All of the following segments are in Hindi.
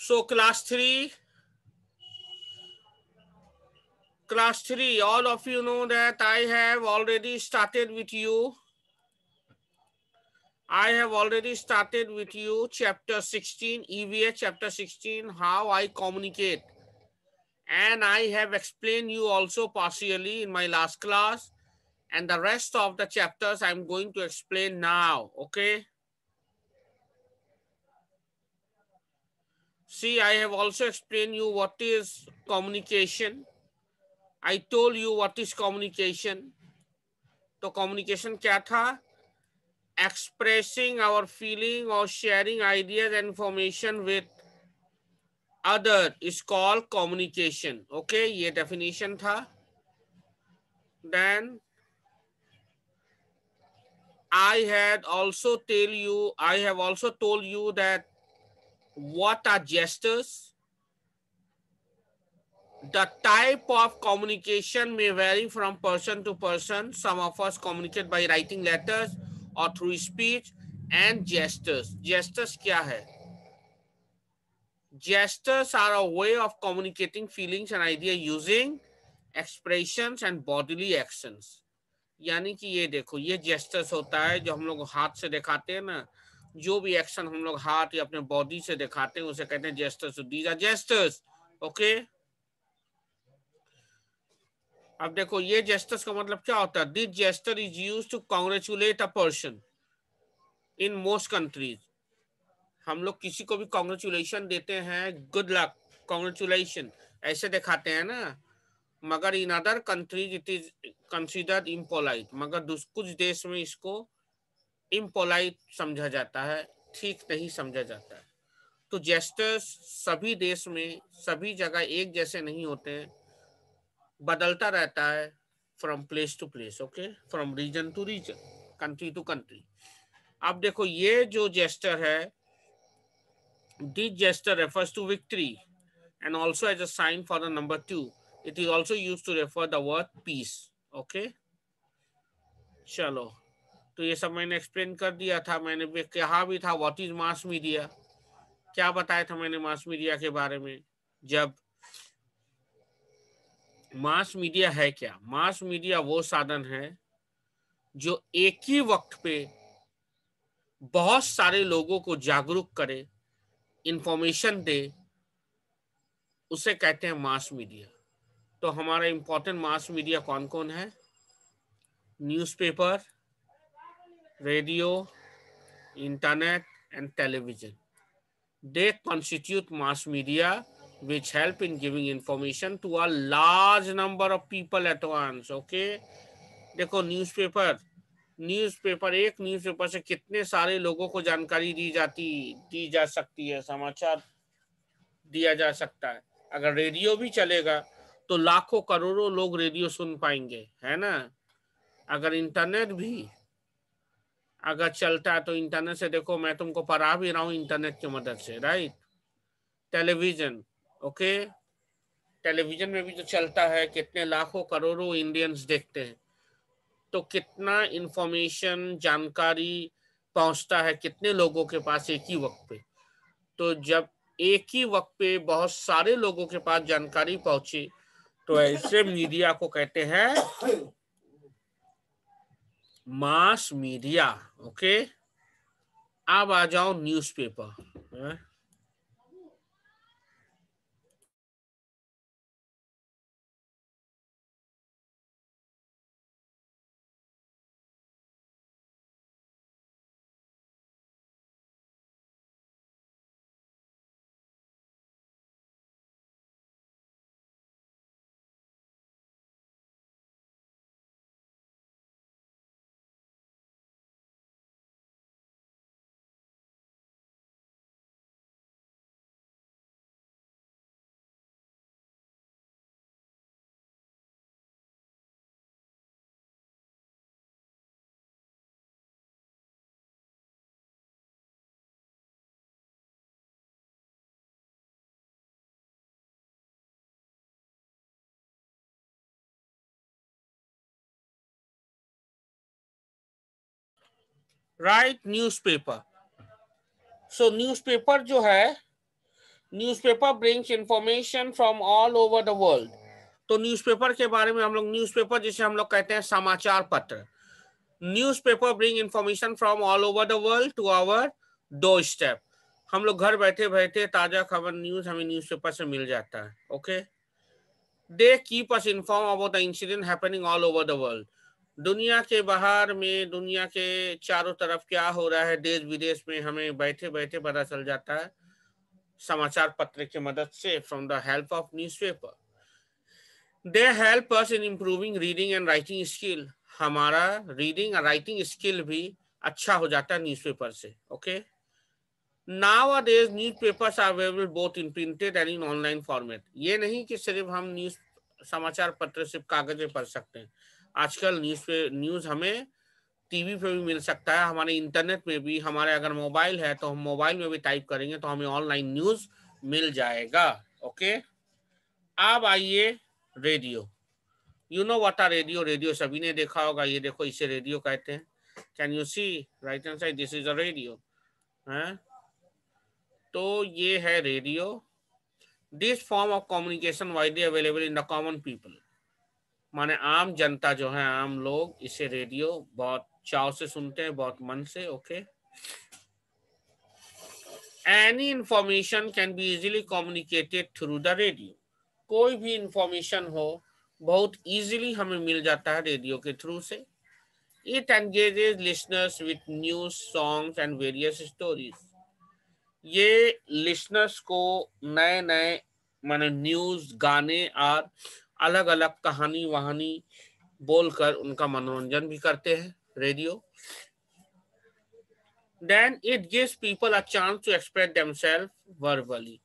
So class 3, all of you know that I have already started with you. Chapter 16, EVA chapter 16, how I communicate. And I have explained you also partially in my last class. And the rest of the chapters I'm going to explain now, okay? See, I have also explained you what is communication. I told you what is communication. तो communication क्या था? Expressing our feeling or sharing ideas and information with other is called communication. Okay, ये definition था. Then I have also told you that what are gestures. The type of communication may vary from person to person. Some of us communicate by writing letters or through speech and gestures. Gestures क्या है? Gestures are a way of communicating feelings and ideas using expressions and bodily actions. यानी कि ये देखो, ये जेस्टर्स होता है जो हम लोग हाथ से दिखाते हैं ना, जो भी एक्शन हम लोग हाथ या अपने बॉडी से दिखाते हैं उसे कहते हैं gestures. These are gestures. Okay, अब देखो ये जेस्टर्स का मतलब क्या होता है. This gesture is used to congratulate a person in most countries. हम लोग किसी को भी कांग्रेचुलेशन देते हैं, गुड लक, कांग्रेचुलेशन ऐसे दिखाते हैं ना. मगर in other countries it is considered impolite. मगर कुछ देश में इसको इम्पोलाइट समझा जाता है, ठीक नहीं समझा जाता है. तो जेस्टर्स सभी देश में सभी जगह एक जैसे नहीं होते हैं, बदलता रहता है from place to place. Okay, from region to region, country to country. अब देखो ये जो जेस्टर है, this gesture refers to victory and also as a sign for the number 2. It is also used to refer the word peace. Okay, चलो, तो ये सब मैंने एक्सप्लेन कर दिया था. मैंने भी कहा भी था व्हाट इज मास मीडिया. क्या बताया था मैंने मास मीडिया के बारे में? जब मास मीडिया है क्या? मास मीडिया वो साधन है जो एक ही वक्त पे बहुत सारे लोगों को जागरूक करे, इंफॉर्मेशन दे, उसे कहते हैं मास मीडिया. तो हमारा इंपॉर्टेंट मास मीडिया कौन कौन है? Newspaper, radio, internet, and television. They constitute mass media which help in giving information to a large number of people at once. Okay, देखो न्यूज़पेपर एक न्यूज़पेपर से कितने सारे लोगों को जानकारी दी जा सकती है, समाचार दिया जा सकता है. अगर रेडियो भी चलेगा तो लाखों करोड़ों लोग रेडियो सुन पाएंगे, है ना. अगर इंटरनेट भी अगर चलता है तो इंटरनेट से, देखो मैं तुमको पढ़ा भी रहा हूँ इंटरनेट की मदद से, राइट. टेलीविजन, ओके, टेलीविजन में भी जो चलता है, कितने लाखों करोड़ों इंडियंस देखते हैं. तो कितना इंफॉर्मेशन, जानकारी पहुंचता है कितने लोगों के पास एक ही वक्त पे. तो जब एक ही वक्त पे बहुत सारे लोगों के पास जानकारी पहुंचे तो ऐसे मीडिया को कहते हैं मास मीडिया. ओके, अब आ जाओ न्यूज़पेपर. Right, newspaper. सो न्यूज़पेपर जो है newspaper brings information from all over the world. तो न्यूज़पेपर के बारे में हम लोग, न्यूज़पेपर जिसे हम लोग कहते हैं समाचार पत्र, newspaper bring information from all over the world to our doorstep. हम लोग घर बैठे बैठे ताजा खबर न्यूज हमें न्यूज़पेपर से मिल जाता है। Okay, they keep us inform about the incident happening all over the world. दुनिया के बाहर में, दुनिया के चारों तरफ क्या हो रहा है देश विदेश में, हमें बैठे बैठे पता चल जाता है समाचार पत्र की मदद से, from the help of newspaper. They help us in improving reading and writing skill. हमारा रीडिंग और राइटिंग स्किल भी अच्छा हो जाता है न्यूज़पेपर से। Okay, Nowadays newspapers are available both in printed and in online format। ये नहीं कि सिर्फ हम न्यूज समाचार पत्र सिर्फ कागज में पढ़ सकते हैं। आजकल न्यूज हमें टीवी पे भी मिल सकता है, हमारे इंटरनेट में भी। हमारे अगर मोबाइल है तो हम मोबाइल में भी टाइप करेंगे तो हमें ऑनलाइन न्यूज मिल जाएगा। ओके, अब आइए radio. You know what are radio? Radio सभी ने देखा होगा। ये देखो, इसे रेडियो कहते हैं। Can you see right hand side? This is a radio है। तो ये है radio. This form of communication widely available in the common people. माने आम जनता जो है, आम लोग इसे रेडियो बहुत चाव से सुनते हैं, बहुत मन से। Okay, any information can be easily communicated through the radio. कोई भी इंफॉर्मेशन हो बहुत इजीली हमें मिल जाता है रेडियो के थ्रू से। It engages listeners with news, songs and various stories. ये लिसनर्स को नए नए माने न्यूज, गाने और अलग अलग कहानी वहानी बोलकर उनका मनोरंजन भी करते हैं radio. Then it gives people a chance to express themselves verbally.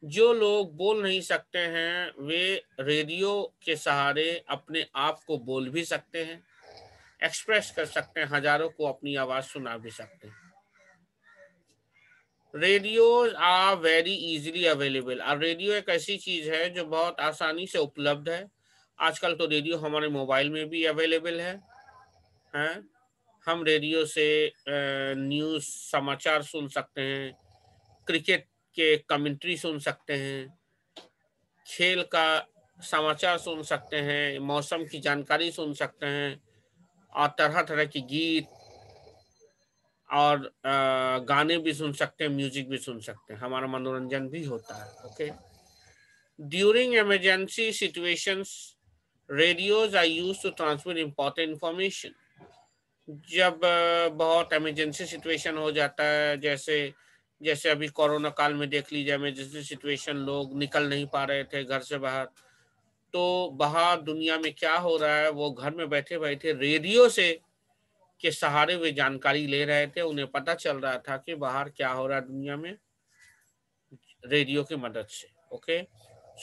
जो लोग बोल नहीं सकते हैं वे रेडियो के सहारे अपने आप को बोल भी सकते हैं, एक्सप्रेस कर सकते हैं, हजारों को अपनी आवाज सुना भी सकते हैं। Radio are very easily available. और रेडियो एक ऐसी चीज है जो बहुत आसानी से उपलब्ध है। आजकल तो रेडियो हमारे मोबाइल में भी अवेलेबल है। हैं? हम रेडियो से न्यूज़, समाचार सुन सकते हैं, क्रिकेट के कमेंट्री सुन सकते हैं, खेल का समाचार सुन सकते हैं, मौसम की जानकारी सुन सकते हैं, और तरह तरह की गीत और गाने भी सुन सकते हैं, म्यूजिक भी सुन सकते हैं। हमारा मनोरंजन भी होता है। Okay, during emergency situations radios are used to transmit important information. जब बहुत इमरजेंसी सिचुएशन हो जाता है, जैसे जैसे अभी कोरोना काल में देख लीजिए, इमरजेंसी सिचुएशन, लोग निकल नहीं पा रहे थे घर से बाहर, तो बाहर दुनिया में क्या हो रहा है वो घर में बैठे बैठे रेडियो से के सहारे वे जानकारी ले रहे थे। उन्हें पता चल रहा था कि बाहर क्या हो रहा है दुनिया में, रेडियो की मदद से। Okay,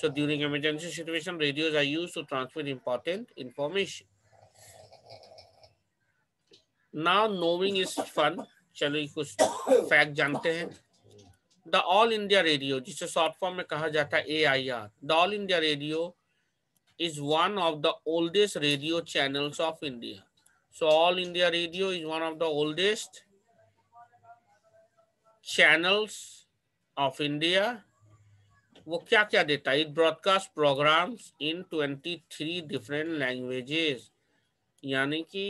so during emergency situation radios are used to transmit important information. Now knowing is fun. चलो कुछ फैक्ट जानते हैं। द ऑल इंडिया रेडियो, जिसे शॉर्ट फॉर्म में कहा जाता है AIR, the all India radio is one of the oldest radio channels of India. So All India Radio is one of the oldest channels of India. वो क्या क्या देता है? It broadcast programs in 23 different languages। यानी कि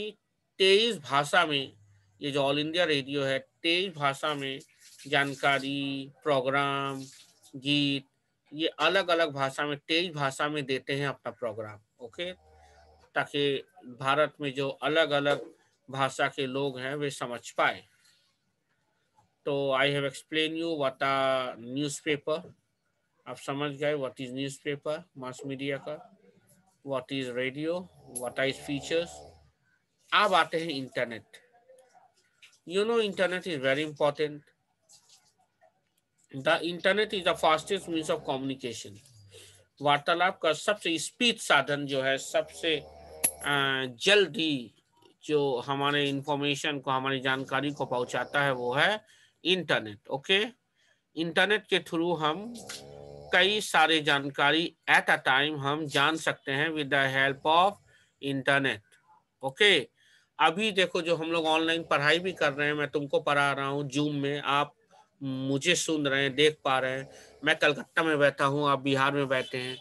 23 भाषा में, ये जो ऑल इंडिया रेडियो है 23 भाषा में जानकारी, प्रोग्राम, गीत, ये अलग अलग भाषा में 23 भाषा में देते हैं अपना प्रोग्राम। ओके, ताकि भारत में जो अलग अलग भाषा के लोग हैं वे समझ पाए। तो I have explain you what a newspaper. आप समझ गए what is newspaper, mass media का, what is radio, what is features. अब आते हैं internet. You know internet is very important. The internet is the fastest means of communication. वार्तालाप का सबसे स्पीड साधन जो है, सबसे जल्दी जो हमारे इंफॉर्मेशन को, हमारी जानकारी को पहुंचाता है वो है इंटरनेट। ओके, इंटरनेट के थ्रू हम कई सारे जानकारी एट अ टाइम हम जान सकते हैं with the help of internet. Okay, अभी देखो जो हम लोग ऑनलाइन पढ़ाई भी कर रहे हैं, मैं तुमको पढ़ा रहा हूँ जूम में, आप मुझे सुन रहे हैं, देख पा रहे हैं। मैं कलकत्ता में बैठा हूँ, आप बिहार में बैठे हैं,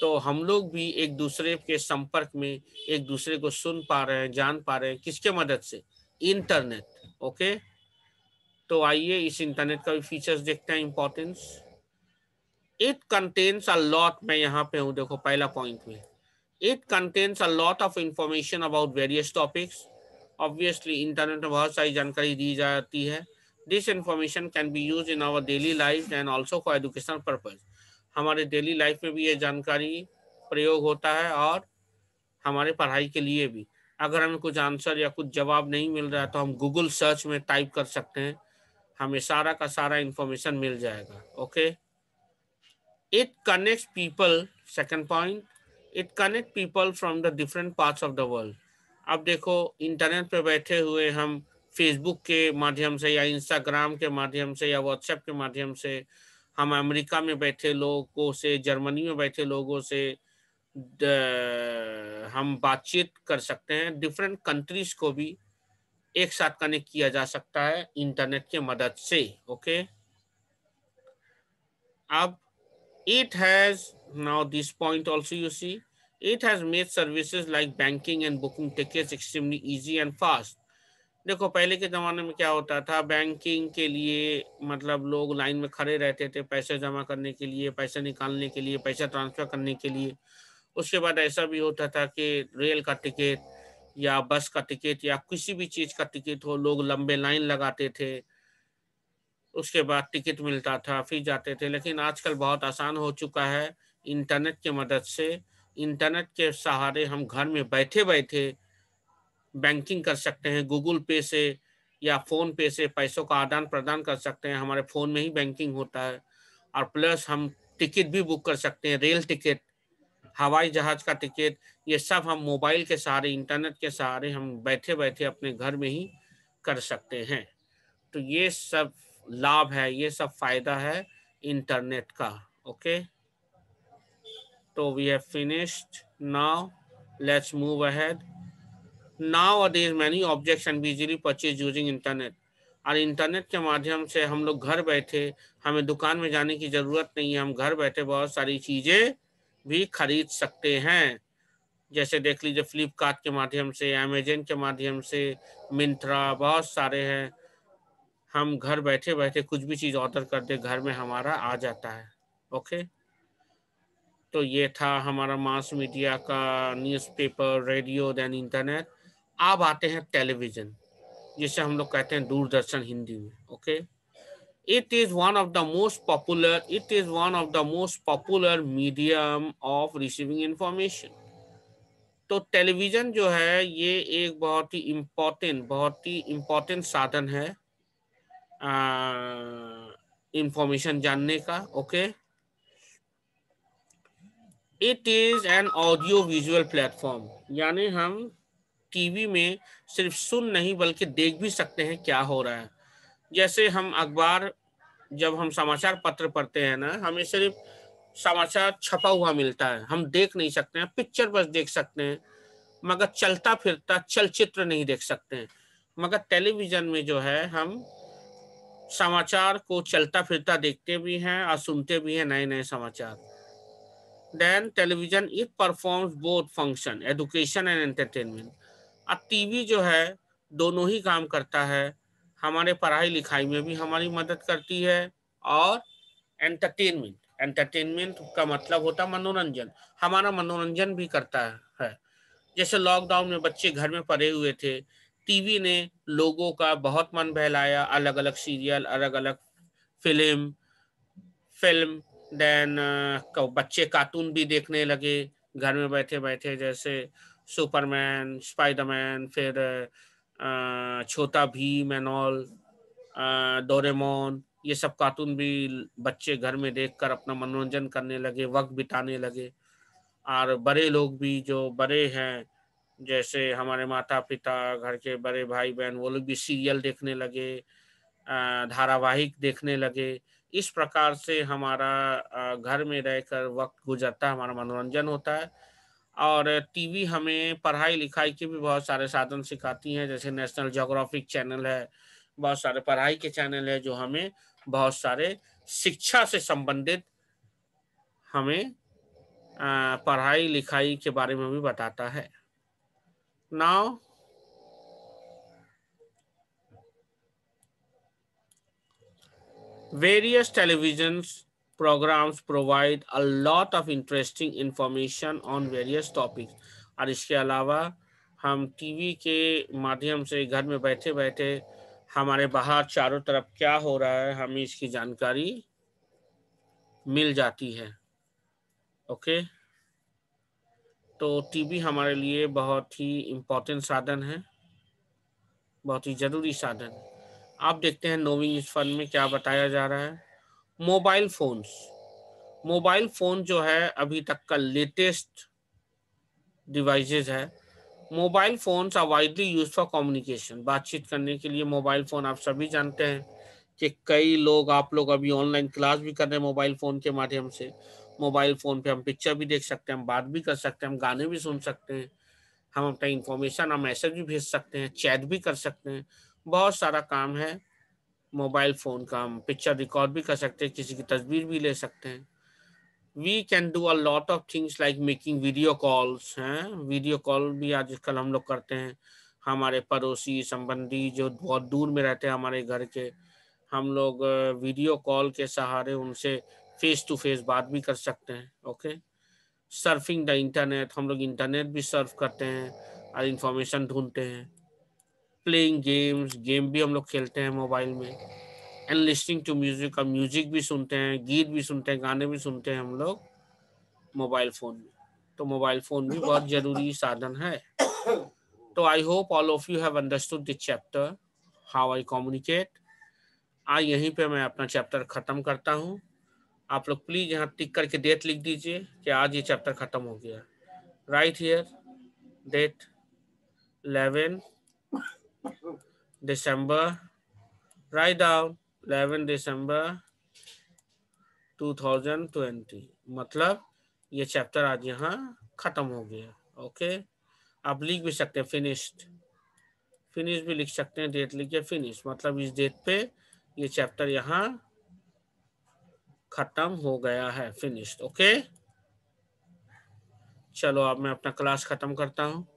तो हम लोग भी एक दूसरे के संपर्क में एक दूसरे को सुन पा रहे हैं, जान पा रहे हैं। किसके मदद से? इंटरनेट। ओके, तो आइए इस इंटरनेट का भी फीचर्स देखते हैं, importance. It contains a lot, मैं यहाँ पे हूँ, देखो पहला पॉइंट में, it contains a lot of information about various topics. Obviously internet में बहुत सारी जानकारी दी जाती है। This information can be use in our daily life and also for educational purpose. हमारे डेली लाइफ में भी ये जानकारी प्रयोग होता है और हमारे पढ़ाई के लिए भी। अगर हमें कुछ आंसर या कुछ जवाब नहीं मिल रहा है तो हम गूगल सर्च में टाइप कर सकते हैं, हमें सारा का सारा इंफॉर्मेशन मिल जाएगा। Okay, it connects people, second point, it connect people from the different parts of the world. अब देखो, इंटरनेट पे बैठे हुए हम फेसबुक के माध्यम से या इंस्टाग्राम के माध्यम से या व्हाट्सएप के माध्यम से हम अमेरिका में बैठे लोगों से, जर्मनी में बैठे लोगों से हम बातचीत कर सकते हैं। डिफरेंट कंट्रीज को भी एक साथ कनेक्ट किया जा सकता है इंटरनेट के मदद से। ओके, अब it has, now this point also you see, it has made services like banking and booking tickets extremely easy and fast. देखो पहले के ज़माने में क्या होता था, बैंकिंग के लिए मतलब लोग लाइन में खड़े रहते थे पैसे जमा करने के लिए, पैसे निकालने के लिए, पैसा ट्रांसफ़र करने के लिए। उसके बाद ऐसा भी होता था कि रेल का टिकट या बस का टिकट या किसी भी चीज़ का टिकट हो, लोग लंबे लाइन लगाते थे। उसके बाद टिकट मिलता था, फिर जाते थे। लेकिन आजकल बहुत आसान हो चुका है इंटरनेट की मदद से। इंटरनेट के सहारे हम घर में बैठे-बैठे बैंकिंग कर सकते हैं। गूगल पे से या फ़ोन पे से पैसों का आदान-प्रदान कर सकते हैं। हमारे फ़ोन में ही बैंकिंग होता है और प्लस हम टिकट भी बुक कर सकते हैं, रेल टिकट, हवाई जहाज़ का टिकट। ये सब हम मोबाइल के सहारे, इंटरनेट के सहारे हम बैठे-बैठे अपने घर में ही कर सकते हैं। तो ये सब लाभ है, ये सब फायदा है इंटरनेट का। ओके, तो we have finished now, let's move ahead. Nowadays many objects can be easily purchased using internet. और इंटरनेट के माध्यम से हम लोग घर बैठे, हमें दुकान में जाने की ज़रूरत नहीं है, हम घर बैठे बहुत सारी चीज़ें भी खरीद सकते हैं। जैसे देख लीजिए, फ्लिपकार्ट के माध्यम से, अमेजन के माध्यम से, मिंत्रा, बहुत सारे हैं। हम घर बैठे बैठे कुछ भी चीज़ ऑर्डर कर दे, घर में हमारा आ जाता है। ओके, तो ये था हमारा मास मीडिया का, न्यूज़पेपर, रेडियो, देन इंटरनेट। अब आते हैं टेलीविज़न, जिसे हम लोग कहते हैं दूरदर्शन हिंदी में। Okay, it is one of the most popular medium of receiving information. तो टेलीविज़न जो है ये एक बहुत ही इम्पोर्टेंट साधन है इंफॉर्मेशन जानने का। Okay, it is an audio visual platform, यानी हम टीवी में सिर्फ सुन नहीं बल्कि देख भी सकते हैं क्या हो रहा है। जैसे हम अखबार, जब हम समाचार पत्र पढ़ते हैं ना, हमें सिर्फ समाचार छपा हुआ मिलता है, हम देख नहीं सकते हैं, पिक्चर बस देख सकते हैं, मगर चलता फिरता चलचित्र नहीं देख सकते हैं। मगर टेलीविज़न में जो है हम समाचार को चलता फिरता देखते भी हैं और सुनते भी हैं, नए नए समाचार। Then television it performs both function, education and entertainment. अब टीवी जो है दोनों ही काम करता है, हमारे पढ़ाई लिखाई में भी हमारी मदद करती है और एंटरटेनमेंट, एंटरटेनमेंट का मतलब होता है मनोरंजन, हमारा मनोरंजन भी करता है। जैसे लॉकडाउन में बच्चे घर में पड़े हुए थे, टीवी ने लोगों का बहुत मन बहलाया, अलग अलग सीरियल, अलग अलग फिल्म फिल्म देन बच्चे कार्टून भी देखने लगे घर में बैठे बैठे, जैसे सुपरमैन, स्पाइडरमैन, फिर छोटा भीम एंड ऑल, डोरेमोन, ये सब कार्टून भी बच्चे घर में देखकर अपना मनोरंजन करने लगे, वक्त बिताने लगे। और बड़े लोग भी जो बड़े हैं, जैसे हमारे माता पिता, घर के बड़े भाई बहन, वो लोग भी सीरियल देखने लगे, धारावाहिक देखने लगे। इस प्रकार से हमारा घर में रहकर वक्त गुजरता है, हमारा मनोरंजन होता है। और टीवी हमें पढ़ाई लिखाई के भी बहुत सारे साधन सिखाती हैं, जैसे नेशनल ज्योग्राफिक चैनल है, बहुत सारे पढ़ाई के चैनल है जो हमें बहुत सारे शिक्षा से संबंधित हमें पढ़ाई लिखाई के बारे में भी बताता है। Now various television programs provide a lot of interesting information on various topics। और इसके अलावा हम टीवी के माध्यम से घर में बैठे बैठे हमारे बाहर चारों तरफ क्या हो रहा है हमें इसकी जानकारी मिल जाती है। ओके, तो टीवी हमारे लिए बहुत ही इम्पोर्टेंट साधन है, बहुत ही ज़रूरी साधन है। आप देखते हैं नोविंग इस फन में क्या बताया जा रहा है। मोबाइल फ़ोन जो है अभी तक का लेटेस्ट डिवाइसेस है। Mobile phones are widely used for communication. बातचीत करने के लिए मोबाइल फ़ोन आप सभी जानते हैं कि कई लोग आप लोग अभी ऑनलाइन क्लास भी कर रहे हैं मोबाइल फ़ोन के माध्यम से। मोबाइल फ़ोन पे हम पिक्चर भी देख सकते हैं, हम बात भी कर सकते हैं, हम गाने भी सुन सकते हैं, हम अपना इन्फॉर्मेशन हम मैसेज भी भेज सकते हैं, चैट भी कर सकते हैं। बहुत सारा काम है मोबाइल फ़ोन का। हम पिक्चर रिकॉर्ड भी कर सकते हैं, किसी की तस्वीर भी ले सकते हैं। We can do a lot of things like making video calls हैं। वीडियो कॉल भी आजकल हम लोग करते हैं। हमारे पड़ोसी संबंधी जो बहुत दूर में रहते हैं हमारे घर के, हम लोग वीडियो कॉल के सहारे उनसे फेस टू फेस बात भी कर सकते हैं। ओके, सर्फिंग द इंटरनेट, हम लोग इंटरनेट भी सर्फ करते हैं और इंफॉर्मेशन ढूंढते हैं। प्लेइंग गेम्स, गेम भी हम लोग खेलते हैं मोबाइल में। एंड लिस्निंग टू म्यूजिक, अब म्यूजिक भी सुनते हैं, गीत भी सुनते हैं, गाने भी सुनते हैं हम लोग मोबाइल फ़ोन में। तो मोबाइल फ़ोन भी बहुत ज़रूरी साधन है। तो I hope all of you have understood this chapter how I communicate. आज यहीं पे मैं अपना चैप्टर ख़त्म करता हूँ। आप लोग प्लीज़ यहाँ टिक करके डेट लिख दीजिए कि आज ये चैप्टर ख़त्म हो गया। Write here date 11 December, write down 11 December 2020, मतलब ये चैप्टर आज यहाँ ख़त्म हो गया। ओके, आप लिख भी सकते हैं फिनिश्ड, फिनिश भी लिख सकते हैं, डेट लिखिए फिनिश, मतलब इस डेट पे ये चैप्टर यहाँ ख़त्म हो गया है, फिनिश्ड। ओके, चलो अब मैं अपना क्लास ख़त्म करता हूँ।